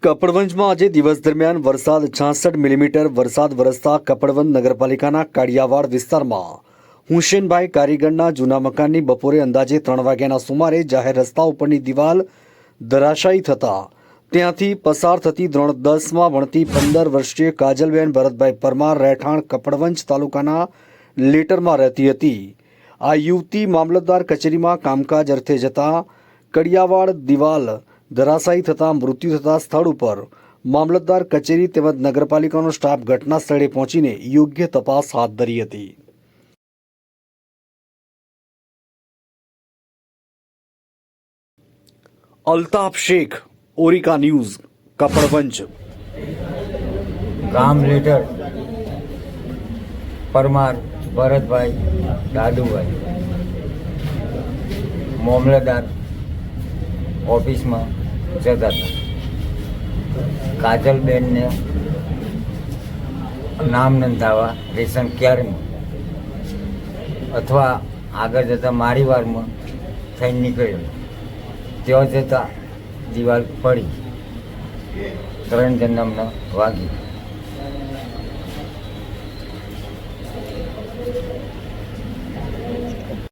કપડવંજમાં આજે દિવસ દરમિયાન વરસાદ 66 મિલીમીટર વરસાદ વરસતા કપડવંજ નગરપાલિકાના કાળિયાવાડ વિસ્તારમાં હુસેનભાઈ કારીગરના જૂના મકાનની બપોરે અંદાજે 3 વાગ્યાના સુમારે જાહેર રસ્તા ઉપરની દિવાલ ધરાશાયી થતા ત્યાંથી પસાર થતી ધોરણ 10માં ભણતી 15 વર્ષીય કાજલબેન ભરતભાઈ પરમાર રહેઠાણ કપડવંજ તાલુકાના લેટરમાં રહેતી હતી। આ યુવતી મામલતદાર કચેરીમાં કામકાજ અર્થે જતા કડિયાવાડ દિવાલ ધરાશાયી થતાં મૃત્યુ થતા સ્થળ ઉપર મામલતદાર કચેરી તેમજ નગરપાલિકાનો સ્ટાફ ઘટના સ્થળે પહોંચીને યોગ્ય તપાસ હાથ ધરી હતી। અલ્તાફ શેખ, ઓરિકા ન્યૂઝ, કપડવંજ। ગામ લેટર પરમાર ભરતભાઈ દાદુભાઈ મામલતદાર ઓફિસમાં જતા હતા। કાજલબેનને નામ નોંધાવા રેશન કેરમાં અથવા આગળ જતાં મારીવારમાં થઈને નીકળ્યો। ત્યાં જતાં દિવાલ પડી 3 જણાને વાગી।